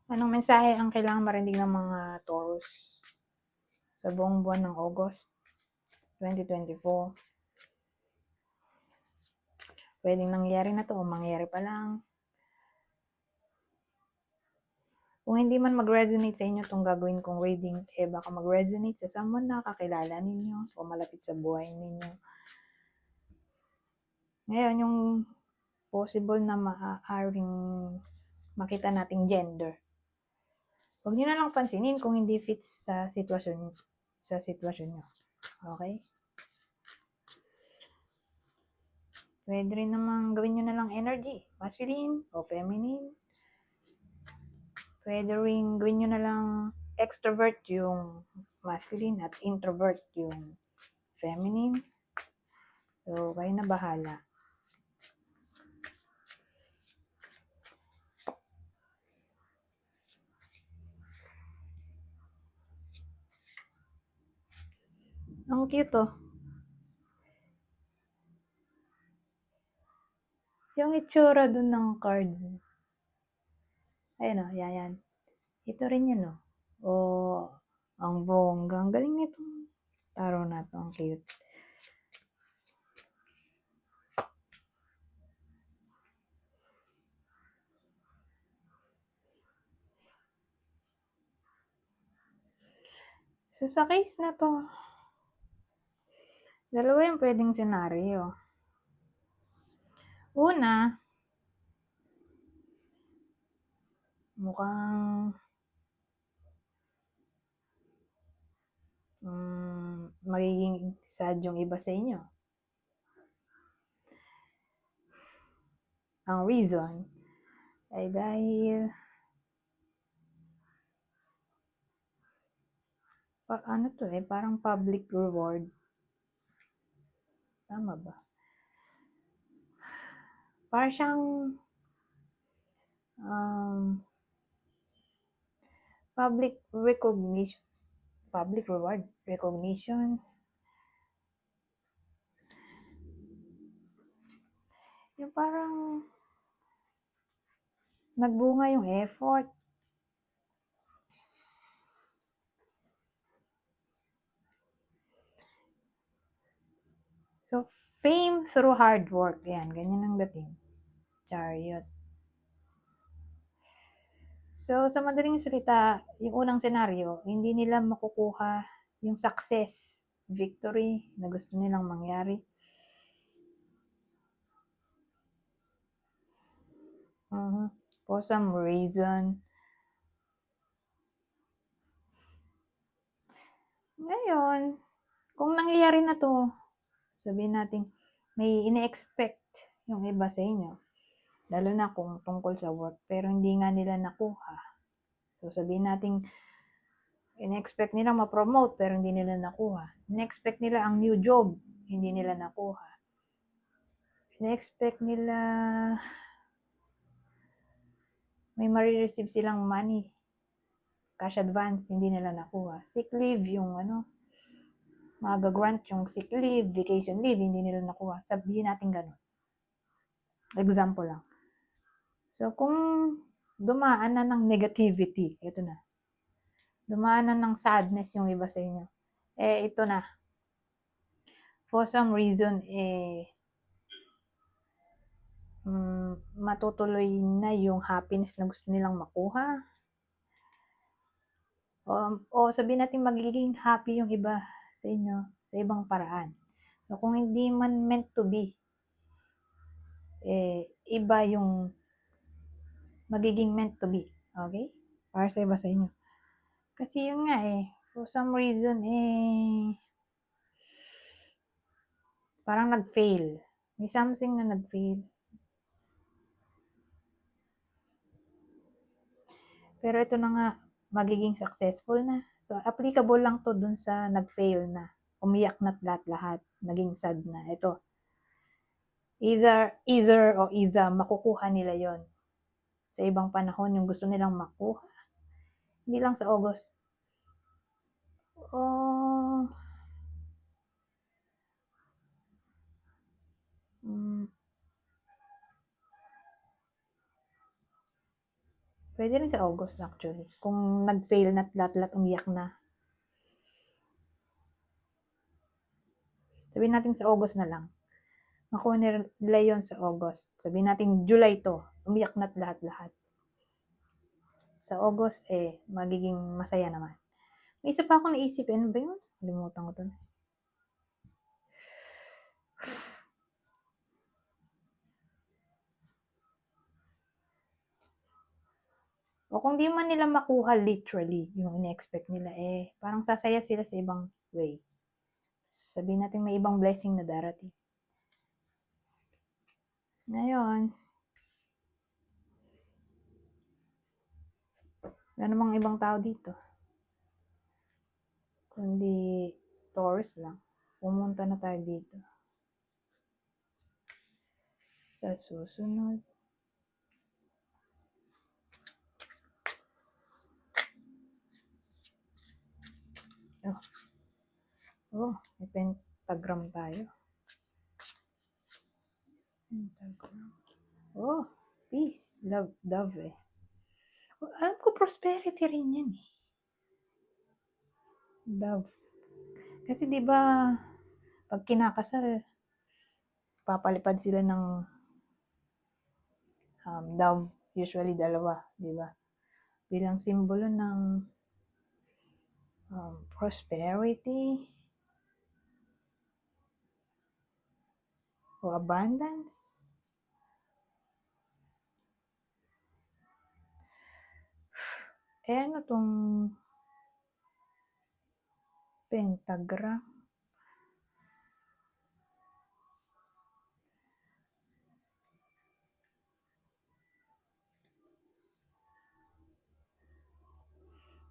Anong mensahe ang kailangang marinig ng mga Taurus sa buong buwan ng August 2024? Pwedeng nangyari na to o mangyari pa lang. Kung hindi man mag-resonate sa inyo itong gagawin kong reading, baka mag-resonate sa someone na kakilala ninyo o malapit sa buhay ninyo. Ngayon, yung possible na maaaring makita nating gender. Huwag niyo na lang pansinin kung hindi fits sa sitwasyon nyo. Okay? Pwede rin namang gawin nyo na lang energy, masculine o feminine. Pwede rin gawin nyo na lang extrovert yung masculine at introvert yung feminine. So, kayo na bahala. Ang cute oh. Yung itsura dun ng card. Ayun oh, yan. Ito rin yun oh. Oh, ang bongga. Ang galing nitong taro na to. Ang cute. So, sa case na to, dalawa yung pwedeng senaryo. Una, mukhang magiging sad yung iba sa inyo. Ang reason ay dahil ano to parang public reward. Tama ba? Parang siyang public recognition, public reward, recognition. Yung parang nagbunga yung effort. So, fame through hard work. Yan, ganyan ang dating. Chariot. So, sa madaling salita, yung unang senaryo, hindi nila makukuha yung success, victory na gusto nilang mangyari. For some reason. Ngayon, kung nangyayari na to, sabihin natin, may ine-expect yung iba sa inyo. Lalo na kung tungkol sa work, pero hindi nga nila nakuha. So, sabihin natin, ine-expect nila ma-promote, pero hindi nila nakuha. Ine-expect nila ang new job, hindi nila nakuha. Ine-expect nila may marireceive silang money, cash advance, hindi nila nakuha. Sick leave, yung mag-grant yung sick leave, vacation leave, hindi nila nakuha. Sabihin natin ganun. Example lang. So, kung dumaan na ng negativity, ito na. Dumaan na ng sadness yung iba sa inyo. Ito na. For some reason, matutuloy na yung happiness na gusto nilang makuha. O sabihin natin magiging happy yung iba sa inyo sa ibang paraan. So, kung hindi man meant to be, iba yung magiging meant to be. Okay? Para sa iba sa inyo. Kasi yun nga for some reason, parang nag-fail. May something na nag-fail. Pero ito na nga, magiging successful na. So, applicable lang to dun sa nag-fail na. Umiyak na't lahat-lahat. Naging sad na. Ito. Either makukuha nila yon sa ibang panahon yung gusto nilang makuha. Hindi lang sa August. Pwede rin sa August actually. Kung nag-fail na lahat-lahat, umiyak na. Sabihin natin sa August na lang. Makuha nila yun sa August. Sabihin natin July to. Umiyak na lahat-lahat. Sa August, magiging masaya naman. May isa pa akong naisip. Ano ba yun? Limutan ko to. O kung di man nila makuha literally yung in-expect nila, parang sasaya sila sa ibang way. Sabihin natin may ibang blessing na darating. Ngayon, wala namang ibang tao dito. Kundi Taurus lang. Pumunta na tayo dito. Sa susunod. May pentagram tayo. Pentagram. Peace, love, dove alam ko prosperity rin yan Dove. Kasi di ba pag kinakasal, papalipad sila ng dove, usually dalawa, di ba? Bilang simbolo ng prosperity o abundance. Ano tong pentagram?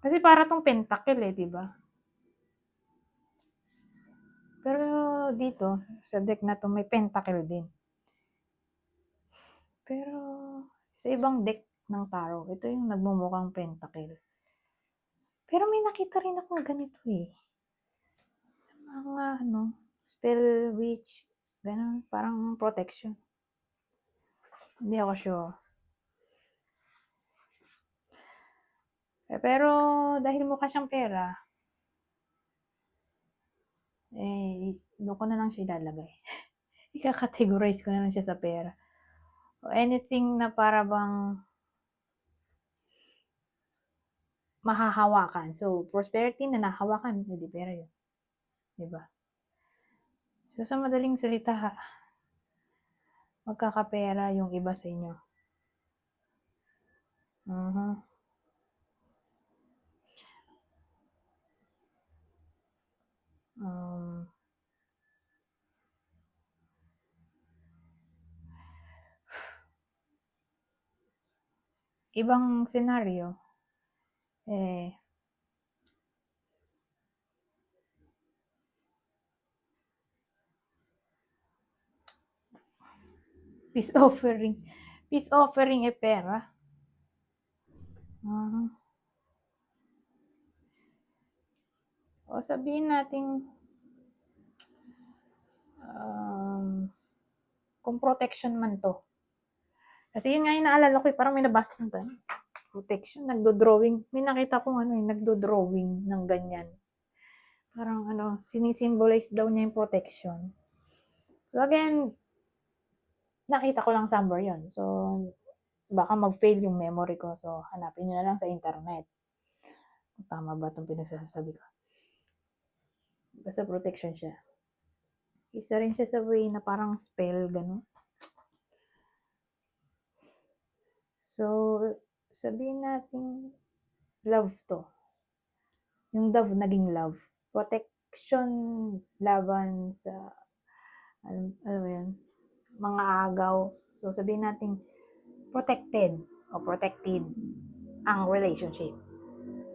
Kasi para tong pentacle di ba? Pero dito, sa deck na to, may pentacle din. Pero sa ibang deck ng tarot, ito yung nagmumukhang pentacle. Pero may nakita rin akong ganito sa mga spell witch, ganun, parang protection. Hindi ako sure. Pero dahil mukha siyang pera, doon ko na lang siya ilalagay. Ika-categorize ko na lang siya sa pera. O anything na para bang mahahawakan. So, prosperity na nahawakan, hindi pera yun. Diba? So, sa madaling salita, magkakapera yung iba sa inyo. Ibang senaryo, peace offering. Peace offering pera. O sabihin natin, kung protection man to. Kasi yun nga yung naalala ko, parang may nabasa ng ba? Protection, nagdo-drawing. May nakita kong nagdo-drawing ng ganyan. Parang sinisimbolize daw niya yung protection. So again, nakita ko lang somewhere yun. So, baka mag-fail yung memory ko. So, hanapin nyo na lang sa internet. Tama ba itong pinagsasabi ko? Basta protection siya. Isa rin siya sa way na parang spell, gano'n. So, sabihin natin love to. Yung dove naging love. Protection laban sa ano yun, mga agaw. So, sabihin natin protected o protected ang relationship.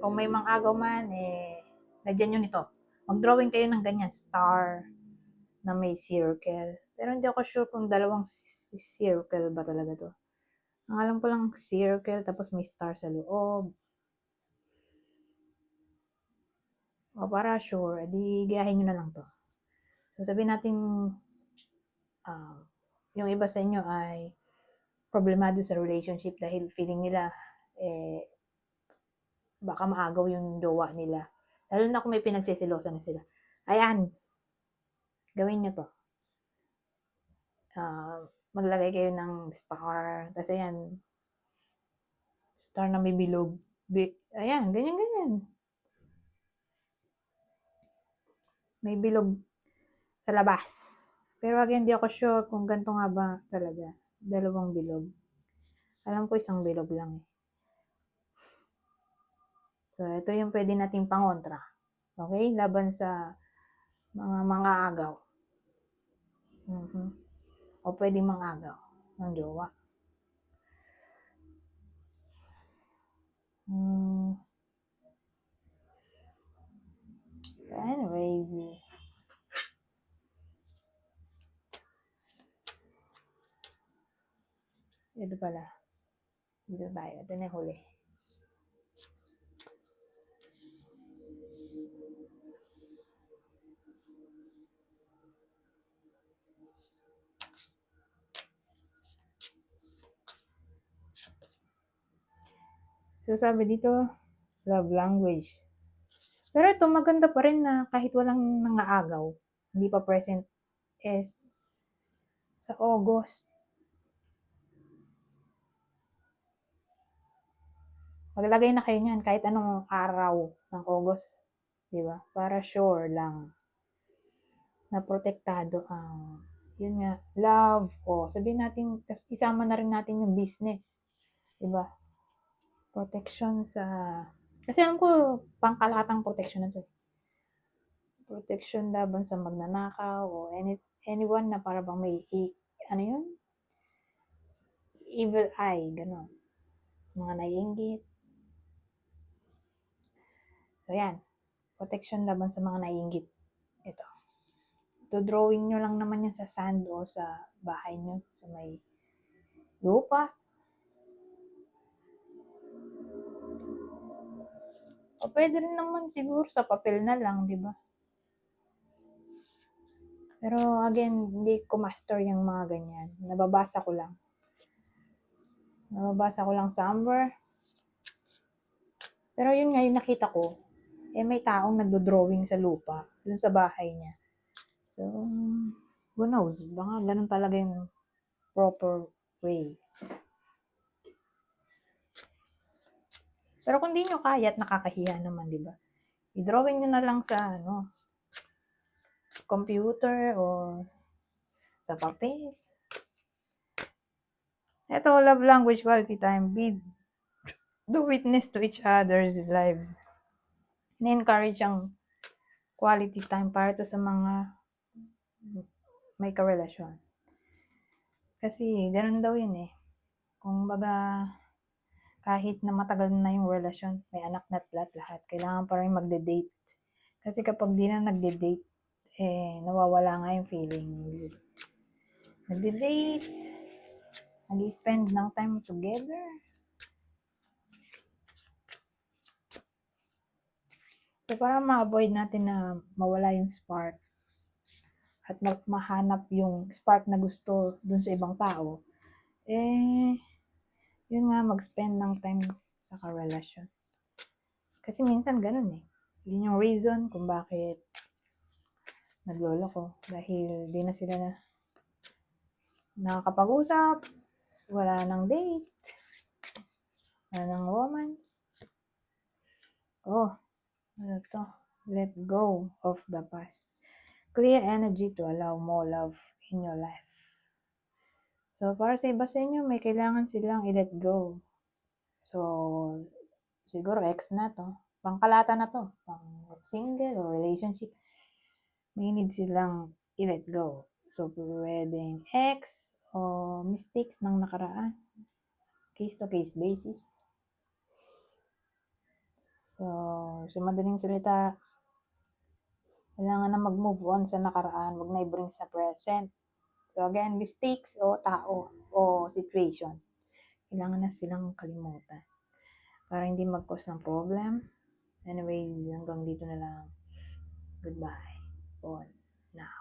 Kung may mga agaw man, nandiyan yun ito. Mag-drawing kayo ng ganyan, star na may circle. Pero hindi ako sure kung dalawang circle ba talaga to. Ang alam ko lang circle, tapos may star sa loob. O para sure, di gayahin nyo na lang to. So sabihin natin, yung iba sa inyo ay problemado sa relationship dahil feeling nila baka maagaw yung jowa nila. Lalo na kung may pinagsisilosan na sila. Ayan, gawin nyo to. Maglagay kayo ng star. Tapos ayan, star na may bilog. Ayan, ganyan. May bilog sa labas. Pero again, hindi ako sure kung ganito nga ba talaga. Dalawang bilog. Alam ko isang bilog lang eh. So, ito yung pwede nating pangontra. Okay? Laban sa mga agaw. O pwede mangagaw ng jowa. Anyways, ito pala. Dito tayo. Ito na yung huli. So, sabi dito, love language. Pero ito, maganda pa rin na kahit walang nangaagaw, hindi pa present, is sa August. Maglagay na kayo niyan kahit anong araw ng August. Diba? Para sure lang na protektado ang, yun nga, love. O, sabihin natin, isama na rin natin yung business. Diba? Protection sa, kasi alam ko, pangkalahatang protection na to. Protection laban sa magnanakaw o anyone na para bang may, ano yun? Evil eye, gano'n. Mga naiinggit. So, yan. Protection laban sa mga naiinggit. Ito. Drawing nyo lang naman yan sa sand o sa bahay nyo. Sa may lupa. O pwede rin naman siguro sa papel na lang, di ba? Pero again, hindi ko master yung mga ganyan. Nababasa ko lang somewhere. Pero yun nga yung nakita ko, may taong nagdo-drawing sa lupa, dun sa bahay niya. So, who knows? Baka ganun talaga yung proper way. Pero kung di nyo kaya at nakakahiya naman, di ba? I-drawing nyo na lang sa, computer o sa papel. Ito, love language, quality time. Be the witness to each other's lives. Na-encourage ang quality time para to sa mga may karelasyon. Kasi, ganun daw yun eh. Kung baga, kahit na matagal na yung relasyon, may anak na lahat, kailangan pa rin magde-date. Kasi kapag di na nagde-date, nawawala nga yung feelings. Nagde-date, nag-spend ng time together. So, para ma-avoid natin na mawala yung spark at mahanap yung spark na gusto dun sa ibang tao, yun nga, mag-spend ng time sa karelasyon. Kasi minsan ganun eh. Yun yung reason kung bakit nagloloko. Dahil di na sila nakakapag-usap, wala nang date, wala nang romance. Ano to? Let go of the past. Clear energy to allow more love in your life. So, para sa iba sa inyo, may kailangan silang i-let go. So, siguro ex na to. Pangkalata na to. Pang single or relationship. May need silang i-let go. So, pwedeng ex o mistakes ng nakaraan. Case-to-case basis. So, sa madaling salita, kailangan na mag-move on sa nakaraan. Huwag na i-bring sa present. So, again, mistakes o tao o situation. Kailangan na silang kalimutan. Para hindi mag-cause ng problem. Anyways, hanggang dito na lang. Goodbye. For now.